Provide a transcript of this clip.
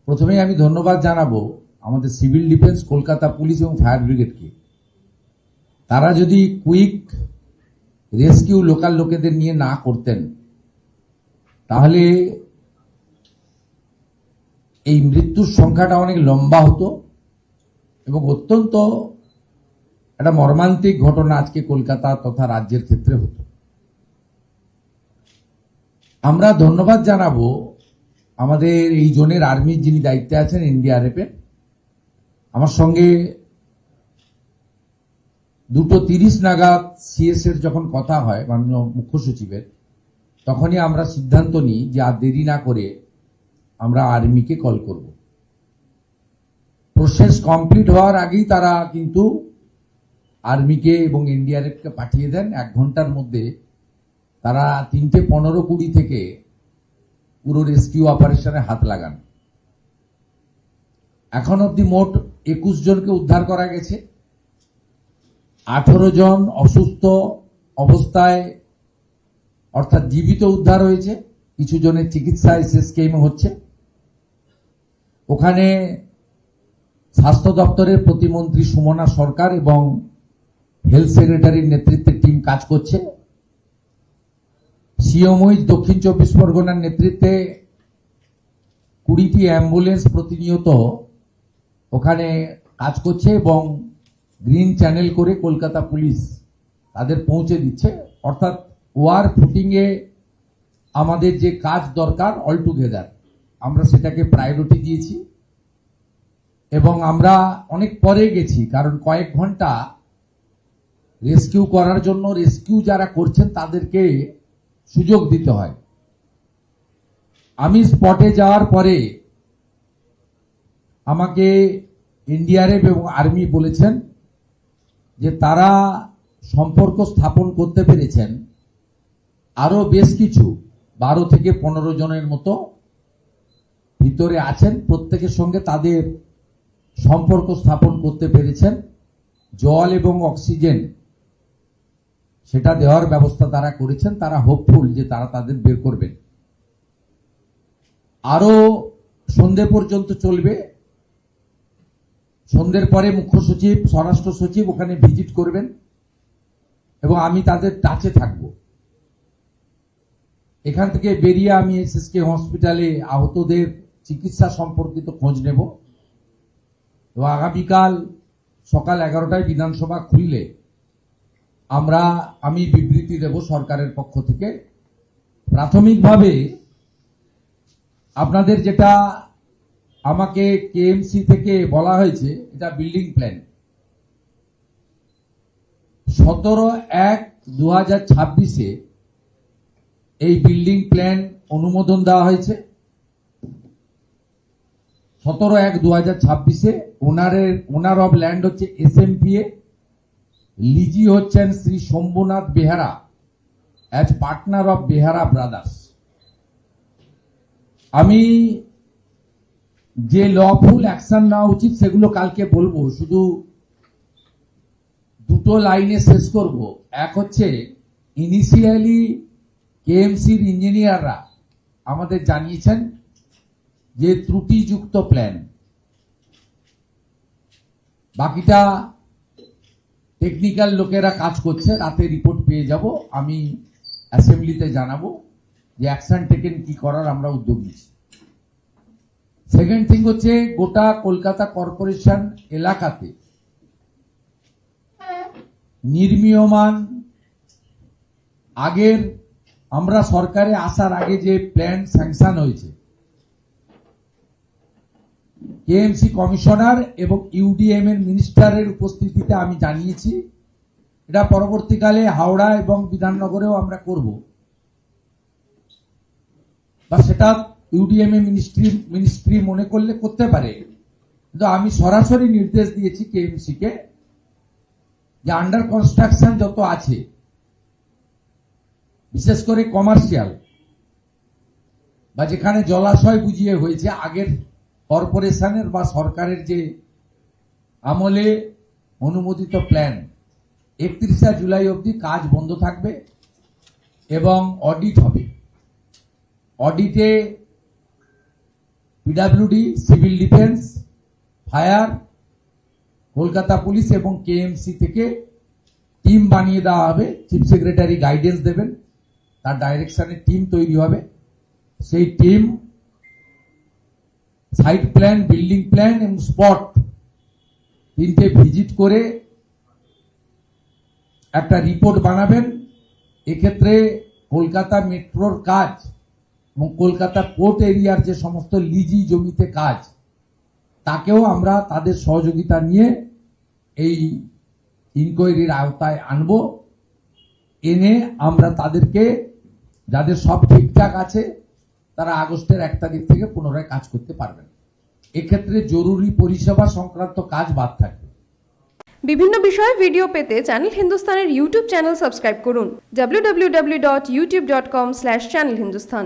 প্রথমেই আমি ধন্যবাদ জানাবো আমাদের সিভিল ডিফেন্স, কলকাতা পুলিশ এবং ফায়ার ব্রিগেডকে। তারা যদি কুইক রেস্কিউ লোকাল লোকেদের নিয়ে না করতেন তাহলে এই মৃত্যুর সংখ্যাটা অনেক লম্বা হতো এবং অত্যন্ত একটা মর্মান্তিক ঘটনা আজকে কলকাতা তথা রাজ্যের ক্ষেত্রে হতো। আমরা ধন্যবাদ জানাবো আমাদের এই জোনের আর্মির যিনি দায়িত্বে আছেন এনডিআরএফ এর। আমার সঙ্গে 2:30 নাগাদ সিএস এর যখন কথা হয় মাননীয় মুখ্য সচিবের, তখনই আমরা সিদ্ধান্ত নিই যে আর দেরি না করে আমরা আর্মিকে কল করব। প্রসেস কমপ্লিট হওয়ার আগেই তারা কিন্তু আর্মিকে এবং এনডিআরএফ কে পাঠিয়ে দেন। 1 ঘন্টার মধ্যে তারা 3:15-20 থেকে পুরো রেস্কিউ অপারেশনে হাত লাগান। এখন অব্দি মোট 21 জনকে উদ্ধার করা গেছে। 18 জন অসুস্থ অবস্থায় অর্থাৎ জীবিত উদ্ধার হয়েছে। কিছু জনের চিকিৎসা এসএসকেএম হচ্ছে। ওখানে স্বাস্থ্য দপ্তরের প্রতিমন্ত্রী সুমনা সরকার এবং হেলথ সেক্রেটারির নেতৃত্বে টিম কাজ করছে। সিওমইজ দক্ষিণ 24 পরগনার নেতৃত্বে 20টি অ্যাম্বুলেন্স প্রতিনিয়ত ওখানে কাজ করছে এবং গ্রিন চ্যানেল করে কলকাতা পুলিশ তাদের পৌঁছে দিচ্ছে। অর্থাৎ ওয়ার ফুটিং এ আমাদের যে কাজ দরকার অল টুগেদার আমরা সেটাকে প্রায়োরিটি দিয়েছি এবং আমরা অনেক পরে গেছি, কারণ কয়েক ঘন্টা রেস্কিউ করার জন্য রেস্কিউ যারা করছেন তাদেরকে সুযোগ দিতে হয়। আমি স্পটে যাওয়ার পরে আমাকে এনডিআরএফ এবং আর্মি বলেছেন যে তারা সম্পর্ক স্থাপন করতে পেরেছেন আরো বেশ কিছু 12 থেকে 15 জনের মতো ভিতরে আছেন। প্রত্যেকের সঙ্গে তাদের সম্পর্ক স্থাপন করতে পেরেছেন। জল এবং অক্সিজেন সেটা দেওয়ার ব্যবস্থা তারা করেছেন। তারা হোপফুল যে তারা তাদের বের করবেন। আরো সন্ধে পর্যন্ত চলবে। সন্ধ্যের পরে মুখ্য সচিব, স্বরাষ্ট্র সচিব ওখানে ভিজিট করবেন এবং আমি তাদের টাচে থাকব। এখান থেকে বেরিয়ে আমি এসএসকে হসপিটালে আহতদের চিকিৎসা সম্পর্কিত খোঁজ নেব এবং আগামীকাল সকাল 11টায় বিধানসভা খুললে আমি বিবৃতি দেব সরকারের পক্ষ থেকে। প্রাথমিকভাবে আপনাদের যেটা আমাকে কেএমসি থেকে বলা হয়েছে এটা বিল্ডিং প্ল্যান 17/1/2026 এই বিল্ডিং প্ল্যান অনুমোদন দেওয়া হয়েছে। 17/1/2026 ওনার অফ ল্যান্ড হচ্ছে এসএমপিএ, লিজি হচ্ছেন Shri Shambhunath Behara as partner of Behara brothers. আমি যে লফুল অ্যাকশন নেওয়া উচিত সেগুলো কালকে বলবো, শুধু 2টো লাইনে শেষ করব। এক হচ্ছে ইনিশিয়ালি কেএমসির ইঞ্জিনিয়াররা আমাদের জানিয়েছেন যে ত্রুটিযুক্ত প্ল্যান, বাকিটা টেকনিক্যাল লোকেরা কাজ করছে। রাতে রিপোর্ট পেয়ে যাব, আমি অ্যাসেম্বলিতে জানাবো যে অ্যাকশন টেকেন কি করার আমরা উদ্যোগ নিচ্ছি। সেকেন্ড থিং হচ্ছে গোটা কলকাতা কর্পোরেশন এলাকাতে নির্মীয়মান আগের আমরা সরকারে আসার আগে যে প্ল্যান স্যাংশন হয়েছে কেএমসি কমিশনার এবং ইউডিএম এর মিনিস্টারের উপস্থিতিতে আমি জানিয়েছি। এটা পরবর্তীকালে হাওড়া এবং বিধাননগরেও আমরা করব, বা সেটা ইউডিএম এ মিনিস্ট্রি মনে করলে করতে পারে। কিন্তু আমি সরাসরি নির্দেশ দিয়েছি কেএমসি কে যে আন্ডার কনস্ট্রাকশন যত আছে, বিশেষ করে কমার্শিয়াল বা যেখানে জলাশয় বুঝিয়ে হয়েছে আগের কর্পোরেশনের বা সরকারের যে আমলে অনুমোদিত প্ল্যান, 31শে জুলাই অবধি কাজ বন্ধ থাকবে এবং অডিট হবে। অডিটে PWD, civil defence, fire, Kolkata police এবং কেএমসি থেকে টিম বানিয়ে দেওয়া হবে। চিফ সেক্রেটারি গাইডেন্স দেবেন, তার ডাইরেকশনে টিম তৈরি হবে। সেই team site plan, building plan এবং স্পট তিনটে ভিজিট করে একটা রিপোর্ট বানাবেন। এক্ষেত্রে কলকাতা মেট্রোর কাজ এবং কলকাতা পোর্ট এরিয়ার যে সমস্ত লিজি জমিতে কাজ, তাকেও আমরা তাদের সহযোগিতা নিয়ে এই ইনকোয়ারির আওতায় আনব। এনে আমরা তাদেরকে, যাদের সব ঠিকঠাক আছে, তারা আগস্টের 1 তারিখ থেকে পুনরায় কাজ করতে পারবেন। এক্ষেত্রে জরুরি পরিষেবা সংক্রান্ত কাজ বাদ থাকবে। বিভিন্ন বিষয়ে ভিডিও পেতে চ্যানেল হিন্দুস্তানের ইউটিউব চ্যানেল সাবস্ক্রাইব করুন www.youtube.com/channelhindustan।